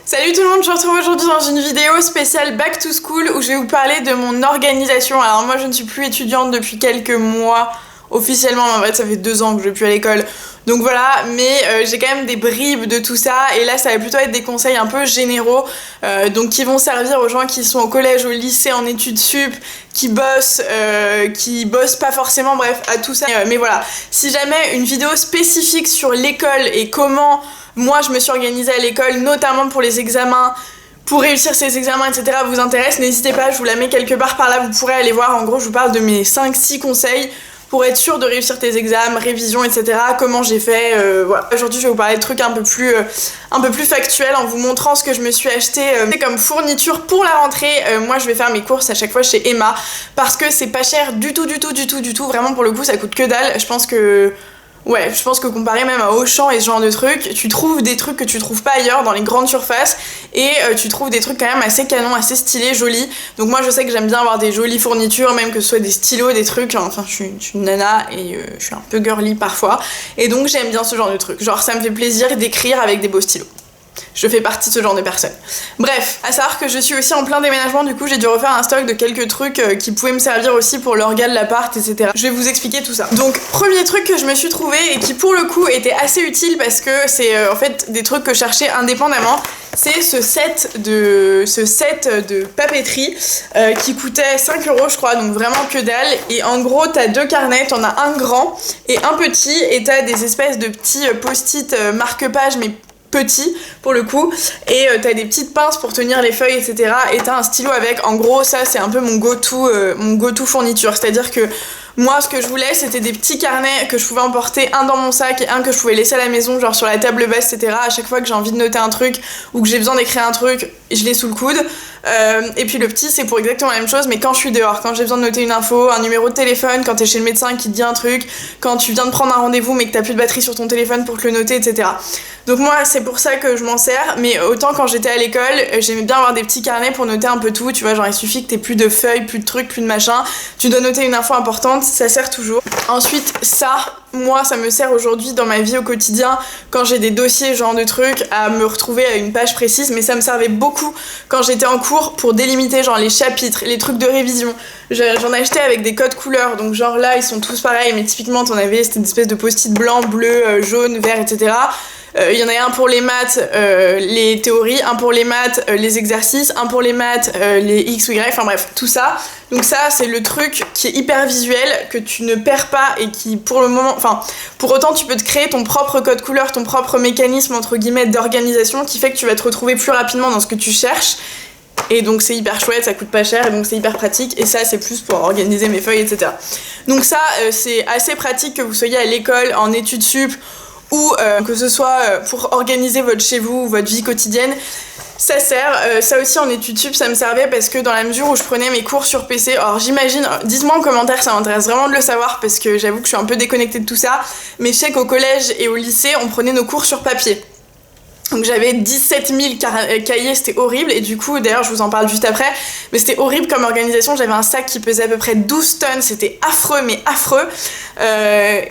Salut tout le monde, je vous retrouve aujourd'hui dans une vidéo spéciale Back to School où je vais vous parler de mon organisation. Alors moi je ne suis plus étudiante depuis quelques mois officiellement, mais en fait ça fait 2 ans que je vais plus à l'école. Donc voilà, mais j'ai quand même des bribes de tout ça et là ça va plutôt être des conseils un peu généraux donc qui vont servir aux gens qui sont au collège, au lycée, en études sup, qui bossent pas forcément, bref, à tout ça. Mais voilà, si jamais une vidéo spécifique sur l'école et comment moi je me suis organisée à l'école, notamment pour les examens, pour réussir ces examens, etc. vous intéresse, n'hésitez pas, je vous la mets quelque part par là, vous pourrez aller voir. En gros, je vous parle de mes 5-6 conseils pour être sûr de réussir tes examens, révision, etc. Comment j'ai fait, voilà. Aujourd'hui, je vais vous parler de trucs un peu plus factuels en vous montrant ce que je me suis acheté comme fourniture pour la rentrée. Moi, je vais faire mes courses à chaque fois chez Emma parce que c'est pas cher du tout. Vraiment, pour le coup, ça coûte que dalle. Je pense que comparé même à Auchan et ce genre de trucs, tu trouves des trucs que tu trouves pas ailleurs dans les grandes surfaces et tu trouves des trucs quand même assez canons, assez stylés, jolis. Donc moi je sais que j'aime bien avoir des jolies fournitures, même que ce soit des stylos, des trucs, enfin je suis une nana et je suis un peu girly parfois. Et donc j'aime bien ce genre de trucs, genre ça me fait plaisir d'écrire avec des beaux stylos. Je fais partie de ce genre de personnes. Bref, à savoir que je suis aussi en plein déménagement, du coup j'ai dû refaire un stock de quelques trucs qui pouvaient me servir aussi pour l'orga de l'appart, etc. Je vais vous expliquer tout ça. Donc, premier truc que je me suis trouvé et qui pour le coup était assez utile parce que c'est en fait des trucs que je cherchais indépendamment, c'est ce set de papeterie qui coûtait 5 € je crois, donc vraiment que dalle. Et en gros, t'as 2 carnets, t'en as un grand et un petit, et t'as des espèces de petits post-it marque-page, mais petit pour le coup, et t'as des petites pinces pour tenir les feuilles, etc. et t'as un stylo avec. En gros, ça c'est un peu mon go-to fourniture, c'est à dire que moi ce que je voulais c'était des petits carnets que je pouvais emporter, un dans mon sac et un que je pouvais laisser à la maison, genre sur la table basse, etc. À chaque fois que j'ai envie de noter un truc ou que j'ai besoin d'écrire un truc, je l'ai sous le coude. Et puis le petit c'est pour exactement la même chose, mais quand je suis dehors, quand j'ai besoin de noter une info, un numéro de téléphone, quand t'es chez le médecin qui te dit un truc, quand tu viens de prendre un rendez-vous mais que t'as plus de batterie sur ton téléphone pour te le noter, etc. Donc moi c'est pour ça que je m'en sers, mais autant quand j'étais à l'école, j'aimais bien avoir des petits carnets pour noter un peu tout, tu vois, genre il suffit que t'aies plus de feuilles, plus de trucs, plus de machin, tu dois noter une info importante, ça sert toujours. Ensuite ça, moi ça me sert aujourd'hui dans ma vie au quotidien, quand j'ai des dossiers, genre de trucs, à me retrouver à une page précise, mais ça me servait beaucoup quand j'étais en cours pour délimiter genre les chapitres, les trucs de révision. J'en achetais avec des codes couleurs, donc genre là ils sont tous pareils, mais typiquement t'en avais, c'était une espèce de post-it blanc, bleu, jaune, vert, etc. Il y en a un pour les maths, les théories, un pour les maths, les exercices, un pour les maths, les X ou Y, enfin bref, tout ça. Donc ça, c'est le truc qui est hyper visuel, que tu ne perds pas et qui pour le moment, enfin, pour autant tu peux te créer ton propre code couleur, ton propre mécanisme entre guillemets d'organisation qui fait que tu vas te retrouver plus rapidement dans ce que tu cherches. Et donc c'est hyper chouette, ça coûte pas cher et donc c'est hyper pratique, et ça c'est plus pour organiser mes feuilles, etc. Donc ça c'est assez pratique que vous soyez à l'école, en études sup, ou que ce soit pour organiser votre chez vous, votre vie quotidienne. Ça sert, ça aussi en études sup ça me servait parce que dans la mesure où je prenais mes cours sur PC, alors j'imagine, dites-moi en commentaire, ça m'intéresse vraiment de le savoir parce que j'avoue que je suis un peu déconnectée de tout ça, mais je sais qu'au collège et au lycée on prenait nos cours sur papier. Donc j'avais 17 000 cahiers, c'était horrible, et du coup d'ailleurs je vous en parle juste après, mais c'était horrible comme organisation. J'avais un sac qui pesait à peu près 12 tonnes, c'était affreux, mais affreux.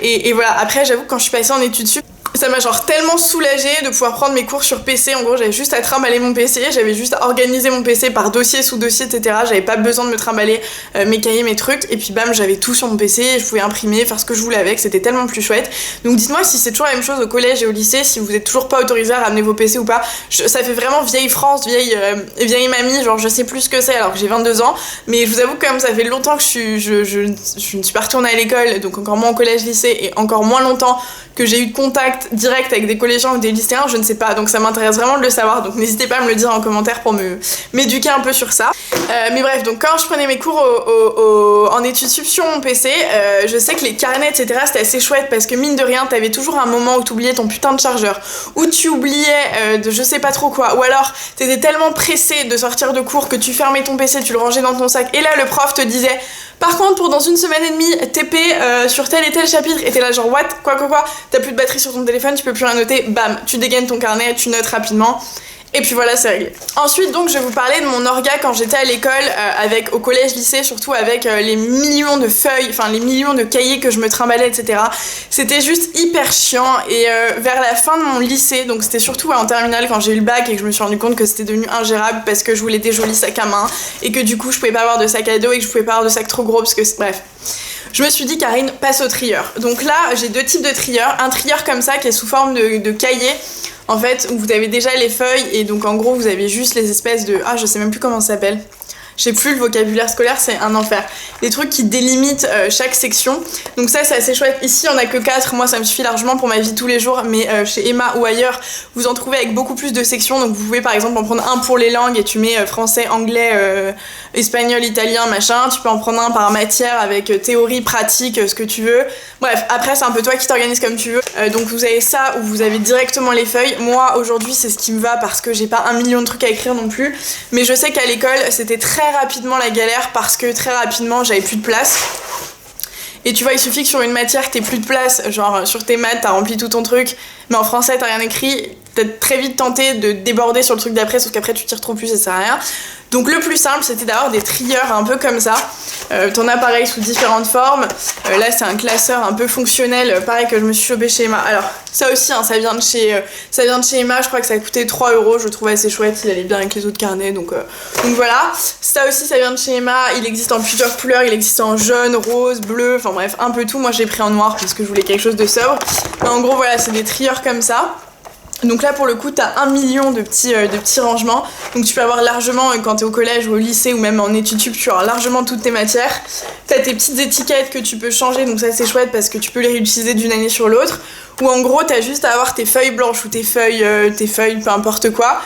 Et voilà, après j'avoue que quand je suis passée en études sup, ça m'a genre tellement soulagée de pouvoir prendre mes cours sur PC. En gros j'avais juste à trimballer mon PC, j'avais juste à organiser mon PC par dossier, sous-dossier, etc. J'avais pas besoin de me trimballer mes cahiers, mes trucs, et puis bam, j'avais tout sur mon PC, et je pouvais imprimer, faire ce que je voulais avec, c'était tellement plus chouette. Donc dites-moi si c'est toujours la même chose au collège et au lycée, si vous êtes toujours pas autorisé à ramener vos PC ou pas. Ça fait vraiment vieille France, vieille mamie, genre je sais plus ce que c'est alors que j'ai 22 ans, mais je vous avoue que comme ça fait longtemps que je ne suis pas retournée à l'école, donc encore moins au collège, lycée, et encore moins longtemps que j'ai eu de contact direct avec des collégiens ou des lycéens, je ne sais pas, donc ça m'intéresse vraiment de le savoir, donc n'hésitez pas à me le dire en commentaire pour m'éduquer un peu sur ça. Mais bref, donc quand je prenais mes cours en études sup sur mon PC, je sais que les carnets, etc. c'était assez chouette parce que mine de rien, t'avais toujours un moment où t'oubliais ton putain de chargeur, où tu oubliais de je sais pas trop quoi, ou alors t'étais tellement pressé de sortir de cours que tu fermais ton PC, tu le rangeais dans ton sac, et là le prof te disait par contre pour dans une semaine et demie TP sur tel et tel chapitre, et t'es là genre what, quoi, t'as plus de batterie sur ton téléphone, tu peux plus rien noter, bam, tu dégaines ton carnet, tu notes rapidement. Et puis voilà, c'est réglé. Ensuite, donc, je vais vous parler de mon orga quand j'étais à l'école, au collège-lycée, surtout avec les millions de feuilles, enfin les millions de cahiers que je me trimballais, etc. C'était juste hyper chiant. Et vers la fin de mon lycée, donc c'était surtout en terminale quand j'ai eu le bac et que je me suis rendu compte que c'était devenu ingérable parce que je voulais des jolis sacs à main et que du coup je pouvais pas avoir de sac à dos et que je pouvais pas avoir de sac trop gros parce que bref. Je me suis dit, Karine, passe au trieur. Donc là, j'ai 2 types de trieurs. Un trieur comme ça qui est sous forme de cahier. En fait, où vous avez déjà les feuilles et donc en gros vous avez juste les espèces de... Ah, je sais même plus comment ça s'appelle. Je sais plus, le vocabulaire scolaire, c'est un enfer. Des trucs qui délimitent chaque section. Donc ça, c'est assez chouette. Ici, on a que 4. Moi, ça me suffit largement pour ma vie tous les jours. Mais chez Emma ou ailleurs, vous en trouvez avec beaucoup plus de sections. Donc vous pouvez par exemple en prendre un pour les langues et tu mets français, anglais, espagnol, italien, machin. Tu peux en prendre un par matière avec théorie, pratique, ce que tu veux. Bref, après, c'est un peu toi qui t'organises comme tu veux. Donc vous avez ça où vous avez directement les feuilles. Moi, aujourd'hui, c'est ce qui me va parce que j'ai pas 1 million de trucs à écrire non plus. Mais je sais qu'à l'école, c'était très rapidement la galère parce que très rapidement j'avais plus de place. Et tu vois, il suffit que sur une matière que t'aies plus de place, genre sur tes maths t'as rempli tout ton truc, mais en français t'as rien écrit, t'as très vite tenté de déborder sur le truc d'après, sauf qu'après tu tires trop plus et ça sert à rien. Donc le plus simple c'était d'avoir des trieurs un peu comme ça. T'en as pareil sous différentes formes. Là c'est un classeur un peu fonctionnel, pareil que je me suis chopé chez Emma. Alors ça aussi hein, ça vient de chez Emma, je crois que ça a coûté 3 €, je le trouvais assez chouette, il allait bien avec les autres carnets, donc voilà. Ça aussi ça vient de chez Emma, il existe en plusieurs couleurs, il existe en jaune, rose, bleu, enfin bref un peu tout. Moi j'ai pris en noir parce que je voulais quelque chose de sobre. Mais en gros voilà, c'est des trieurs comme ça. Donc là pour le coup t'as 1 million de petits rangements. Donc tu peux avoir largement quand t'es au collège ou au lycée ou même en études sup, tu auras largement toutes tes matières. T'as tes petites étiquettes que tu peux changer, donc ça c'est chouette parce que tu peux les réutiliser d'une année sur l'autre. Ou en gros t'as juste à avoir tes feuilles blanches ou tes feuilles peu importe quoi.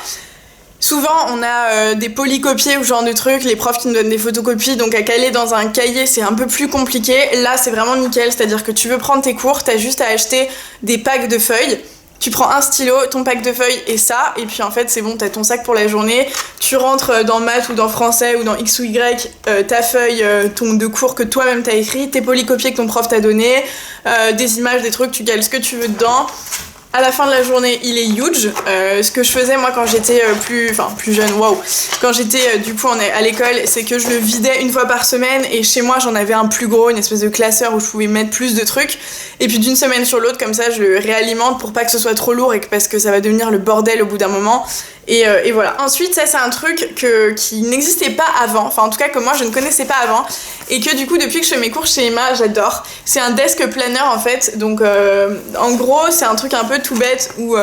Souvent on a des polycopiés ou ce genre de trucs, les profs qui nous donnent des photocopies, donc à caler dans un cahier c'est un peu plus compliqué. Là c'est vraiment nickel, c'est-à-dire que tu veux prendre tes cours, t'as juste à acheter des packs de feuilles. Tu prends un stylo, ton pack de feuilles et ça, et puis en fait c'est bon, t'as ton sac pour la journée, tu rentres dans maths ou dans français ou dans X ou Y, ta feuille de cours que toi-même t'as écrit, tes polycopiés que ton prof t'a donné, des images, des trucs, tu cales ce que tu veux dedans. À la fin de la journée, il est huge. Ce que je faisais moi quand j'étais plus jeune, waouh, quand j'étais du coup à l'école, c'est que je le vidais une fois par semaine et chez moi j'en avais un plus gros, une espèce de classeur où je pouvais mettre plus de trucs. Et puis d'une semaine sur l'autre, comme ça, je le réalimente pour pas que ce soit trop lourd et parce que ça va devenir le bordel au bout d'un moment. Et voilà. Ensuite, ça c'est un truc qui n'existait pas avant, enfin en tout cas que moi je ne connaissais pas avant et que du coup depuis que je fais mes cours chez Emma, j'adore. C'est un desk planner en fait, donc en gros c'est un truc un peu tout bête où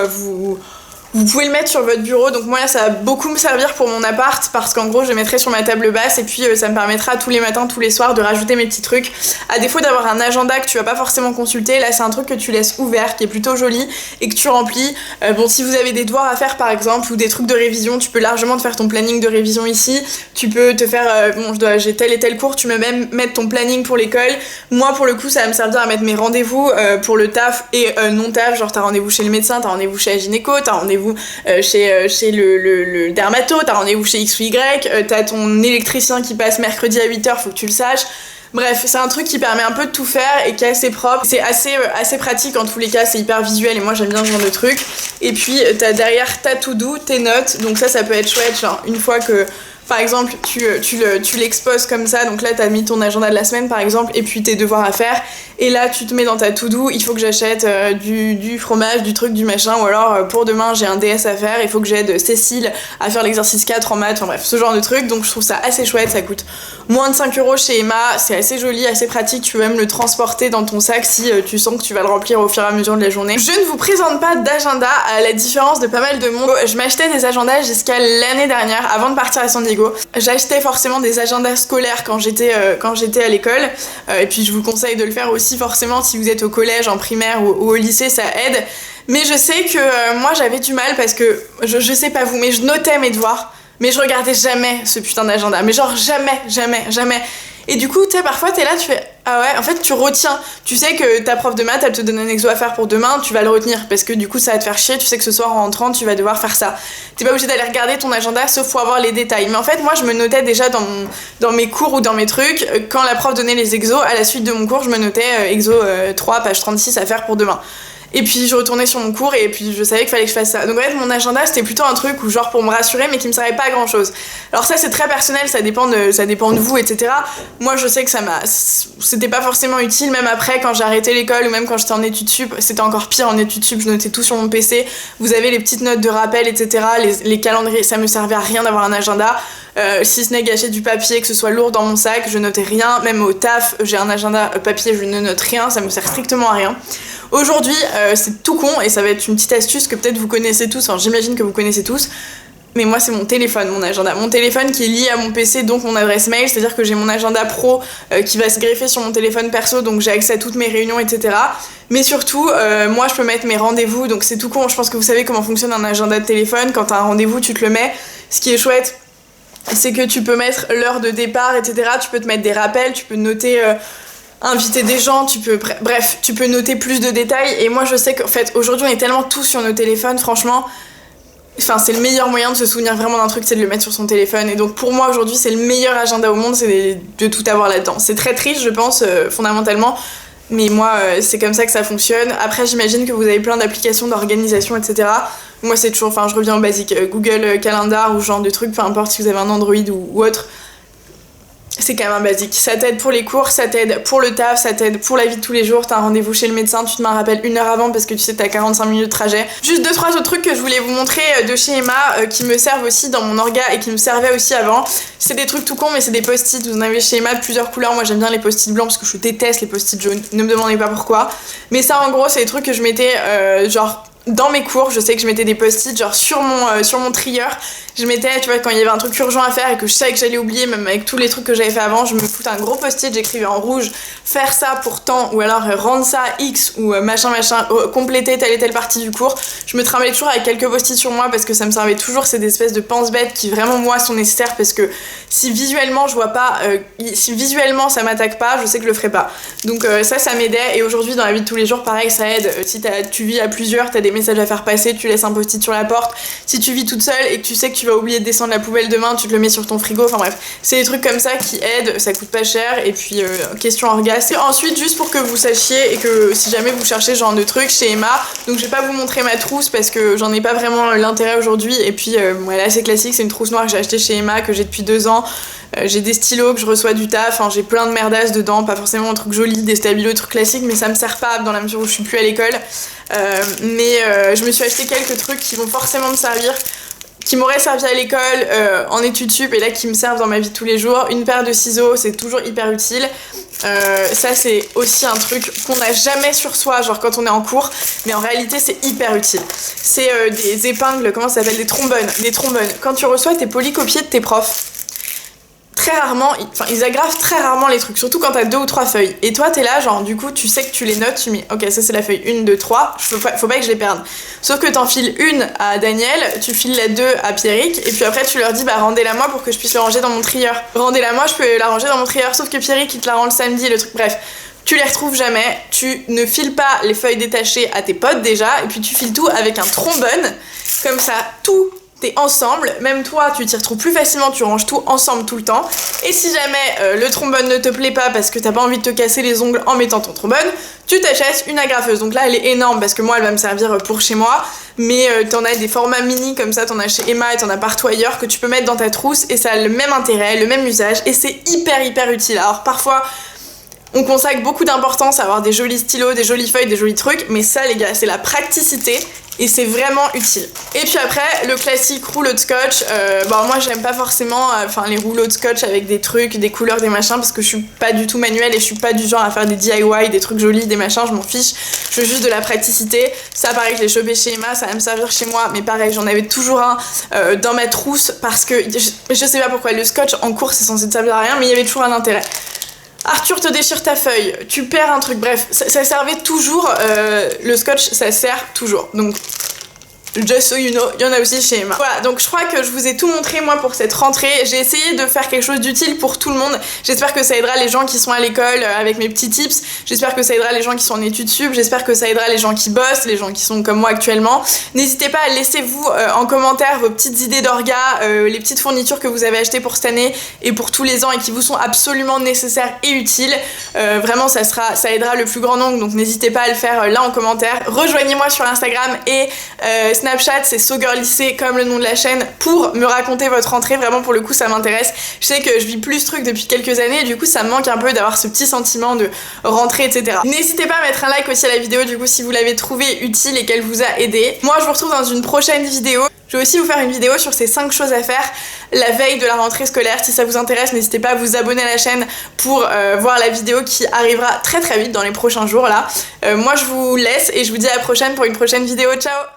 vous pouvez le mettre sur votre bureau. Donc moi là ça va beaucoup me servir pour mon appart parce qu'en gros je le mettrai sur ma table basse et puis ça me permettra tous les matins, tous les soirs de rajouter mes petits trucs. À défaut d'avoir un agenda que tu vas pas forcément consulter, là c'est un truc que tu laisses ouvert, qui est plutôt joli et que tu remplis. Bon, si vous avez des devoirs à faire par exemple ou des trucs de révision, tu peux largement te faire ton planning de révision ici. Tu peux te faire j'ai tel et tel cours, tu peux même mettre ton planning pour l'école. Moi pour le coup ça va me servir à mettre mes rendez-vous pour le taf et non taf, genre t'as rendez-vous chez le médecin, t'as rendez-vous chez la gynéco, t'as rendez-vous chez le dermato, t'as rendez-vous chez X ou Y, t'as ton électricien qui passe mercredi à 8h, faut que tu le saches. Bref, c'est un truc qui permet un peu de tout faire et qui est assez propre. C'est assez pratique en tous les cas, c'est hyper visuel et moi j'aime bien ce genre de truc. Et puis t'as derrière ta to-do, tes notes, donc ça peut être chouette, genre une fois que... Par exemple, tu l'exposes comme ça, donc là t'as mis ton agenda de la semaine par exemple, et puis tes devoirs à faire, et là tu te mets dans ta to-do, il faut que j'achète du fromage, du truc, du machin, ou alors pour demain j'ai un DS à faire, il faut que j'aide Cécile à faire l'exercice 4 en maths, enfin bref, ce genre de truc, donc je trouve ça assez chouette, ça coûte moins de 5 € chez Emma, c'est assez joli, assez pratique, tu peux même le transporter dans ton sac si tu sens que tu vas le remplir au fur et à mesure de la journée. Je ne vous présente pas d'agenda, à la différence de pas mal de monde. Je m'achetais des agendas jusqu'à l'année dernière, avant de partir à San Diego. J'achetais forcément des agendas scolaires quand j'étais à l'école, et puis je vous conseille de le faire aussi forcément si vous êtes au collège, en primaire ou au lycée, ça aide. Mais je sais que moi j'avais du mal parce que, je sais pas vous, mais je notais mes devoirs, mais je regardais jamais ce putain d'agenda, mais genre jamais. Et du coup, tu sais, parfois t'es là, tu fais ah ouais, en fait tu retiens. Tu sais que ta prof de maths, elle te donne un exo à faire pour demain, tu vas le retenir parce que du coup ça va te faire chier, tu sais que ce soir en rentrant tu vas devoir faire ça. T'es pas obligé d'aller regarder ton agenda sauf pour avoir les détails. Mais en fait, moi je me notais déjà dans mes cours ou dans mes trucs, quand la prof donnait les exos, à la suite de mon cours, je me notais exo 3, page 36 à faire pour demain. Et puis je retournais sur mon cours et puis je savais qu'il fallait que je fasse ça. Donc en fait mon agenda c'était plutôt un truc où genre pour me rassurer mais qui me servait pas à grand chose. Alors ça c'est très personnel, ça dépend de vous, etc. Moi je sais que c'était pas forcément utile, même après quand j'ai arrêté l'école ou même quand j'étais en études sup, c'était encore pire en études sup, je notais tout sur mon PC. Vous avez les petites notes de rappel, etc. Les calendriers, ça me servait à rien d'avoir un agenda. Si ce n'est gâcher du papier, que ce soit lourd dans mon sac, je notais rien, même au taf, j'ai un agenda papier, je ne note rien, ça me sert strictement à rien. Aujourd'hui, c'est tout con et ça va être une petite astuce que peut-être vous connaissez tous, enfin j'imagine que vous connaissez tous, mais moi c'est mon téléphone, mon agenda. Mon téléphone qui est lié à mon PC, donc mon adresse mail, c'est-à-dire que j'ai mon agenda pro qui va se greffer sur mon téléphone perso, donc j'ai accès à toutes mes réunions, etc. Mais surtout, moi je peux mettre mes rendez-vous, donc c'est tout con, je pense que vous savez comment fonctionne un agenda de téléphone, quand t'as un rendez-vous tu te le mets. Ce qui est chouette, c'est que tu peux mettre l'heure de départ, etc. Tu peux te mettre des rappels, tu peux noter... inviter des gens, tu peux noter plus de détails. Et moi je sais qu'en fait aujourd'hui on est tellement tous sur nos téléphones, franchement, enfin c'est le meilleur moyen de se souvenir vraiment d'un truc, c'est de le mettre sur son téléphone. Et donc pour moi aujourd'hui c'est le meilleur agenda au monde, c'est de tout avoir là-dedans. C'est très triste je pense fondamentalement, mais moi c'est comme ça que ça fonctionne. Après j'imagine que vous avez plein d'applications d'organisation, etc. Moi c'est toujours, enfin je reviens au basique, Google Calendar ou ce genre de trucs, peu importe si vous avez un Android ou autre. C'est quand même un basique. Ça t'aide pour les cours, ça t'aide pour le taf, ça t'aide pour la vie de tous les jours. T'as un rendez-vous chez le médecin, tu te mets un rappel 1 heure avant parce que tu sais t'as 45 minutes de trajet. Juste 2-3 autres trucs que je voulais vous montrer de chez Emma qui me servent aussi dans mon orga et qui me servaient aussi avant. C'est des trucs tout cons mais c'est des post-it. Vous en avez chez Emma de plusieurs couleurs. Moi j'aime bien les post-it blancs parce que je déteste les post-it jaunes. Ne me demandez pas pourquoi. Mais ça en gros c'est des trucs que je mettais genre... Dans mes cours, je sais que je mettais des post-it genre sur mon trieur. Je mettais, tu vois, quand il y avait un truc urgent à faire et que je savais que j'allais oublier, même avec tous les trucs que j'avais fait avant, je me foutais un gros post-it, j'écrivais en rouge faire ça pour temps, ou alors rendre ça X, ou machin, compléter telle et telle partie du cours. Je me trimballais toujours avec quelques post-it sur moi parce que ça me servait toujours, ces espèces de pense-bêtes qui vraiment moi sont nécessaires parce que si visuellement je vois pas, si visuellement ça m'attaque pas, je sais que je le ferai pas. Donc ça m'aidait et aujourd'hui dans la vie de tous les jours, pareil, ça aide. Si tu vis à plusieurs, t'as des messages à faire passer, tu laisses un post-it sur la porte. Si tu vis toute seule et que tu sais que tu vas oublier de descendre la poubelle demain, tu te le mets sur ton frigo. Enfin bref, c'est des trucs comme ça qui aident, ça coûte pas cher. Et puis question orgasme. Et ensuite, juste pour que vous sachiez et que si jamais vous cherchez ce genre de trucs chez Emma, donc je vais pas vous montrer ma trousse parce que j'en ai pas vraiment l'intérêt aujourd'hui. Et puis elle est assez classique, c'est une trousse noire que j'ai achetée chez Emma, que j'ai depuis 2 ans. J'ai des stylos que je reçois du taf, j'ai plein de merdasses dedans, pas forcément un truc joli, des stabilos, trucs classiques, mais ça me sert pas dans la mesure où je suis plus à l'école. Je me suis acheté quelques trucs qui vont forcément me servir, qui m'auraient servi à l'école, en études sup, et là qui me servent dans ma vie de tous les jours. Une paire de ciseaux, c'est toujours hyper utile. Ça c'est aussi un truc qu'on n'a jamais sur soi, genre quand on est en cours, mais en réalité c'est hyper utile. C'est des épingles, comment ça s'appelle, des trombones. Quand tu reçois tes polycopiés de tes profs, très rarement, ils agrafent très rarement les trucs, surtout quand t'as 2 ou 3 feuilles. Et toi t'es là, genre du coup tu sais que tu les notes, tu mets ok, ça c'est la feuille 1, 2, 3, faut pas que je les perde. Sauf que t'en files une à Daniel, tu files la 2 à Pierrick, et puis après tu leur dis bah rendez-la moi pour que je puisse le ranger dans mon trieur. Rendez-la moi, je peux la ranger dans mon trieur, sauf que Pierrick il te la rend le samedi, le truc, bref. Tu les retrouves jamais, tu ne files pas les feuilles détachées à tes potes déjà, et puis tu files tout avec un trombone, comme ça tout t'es ensemble, même toi tu t'y retrouves plus facilement, tu ranges tout ensemble tout le temps. Et si jamais le trombone ne te plaît pas parce que t'as pas envie de te casser les ongles en mettant ton trombone, tu t'achètes une agrafeuse. Donc là elle est énorme parce que moi elle va me servir pour chez moi, mais t'en as des formats mini comme ça, t'en as chez Emma et t'en as partout ailleurs que tu peux mettre dans ta trousse et ça a le même intérêt, le même usage et c'est hyper utile. Alors parfois on consacre beaucoup d'importance à avoir des jolis stylos, des jolies feuilles, des jolis trucs, mais ça les gars c'est la praticité et c'est vraiment utile. Et puis après le classique rouleau de scotch, moi j'aime pas forcément les rouleaux de scotch avec des trucs, des couleurs, des machins parce que je suis pas du tout manuelle et je suis pas du genre à faire des DIY, des trucs jolis, des machins, je m'en fiche, je veux juste de la praticité. Ça pareil je l'ai chopé chez Emma, ça va me servir chez moi, mais pareil j'en avais toujours un dans ma trousse parce que je sais pas pourquoi le scotch en cours c'est censé te servir à rien mais il y avait toujours un intérêt. Arthur te déchire ta feuille, tu perds un truc, bref, ça servait toujours, le scotch ça sert toujours, donc just so you know, il y en a aussi chez Emma. Voilà, donc je crois que je vous ai tout montré moi pour cette rentrée. J'ai essayé de faire quelque chose d'utile pour tout le monde. J'espère que ça aidera les gens qui sont à l'école avec mes petits tips. J'espère que ça aidera les gens qui sont en études sup. J'espère que ça aidera les gens qui bossent, les gens qui sont comme moi actuellement. N'hésitez pas à laisser vous en commentaire vos petites idées d'orga, les petites fournitures que vous avez achetées pour cette année et pour tous les ans et qui vous sont absolument nécessaires et utiles. Vraiment ça aidera le plus grand nombre, donc n'hésitez pas à le faire là en commentaire. Rejoignez-moi sur Instagram et Snapchat, c'est SoGirllyC comme le nom de la chaîne, pour me raconter votre rentrée. Vraiment pour le coup ça m'intéresse. Je sais que je vis plus ce truc depuis quelques années et du coup ça me manque un peu d'avoir ce petit sentiment de rentrée, etc. N'hésitez pas à mettre un like aussi à la vidéo du coup si vous l'avez trouvée utile et qu'elle vous a aidé. Moi je vous retrouve dans une prochaine vidéo. Je vais aussi vous faire une vidéo sur ces 5 choses à faire la veille de la rentrée scolaire. Si ça vous intéresse, n'hésitez pas à vous abonner à la chaîne pour voir la vidéo qui arrivera très vite dans les prochains jours là. Moi je vous laisse et je vous dis à la prochaine pour une prochaine vidéo. Ciao!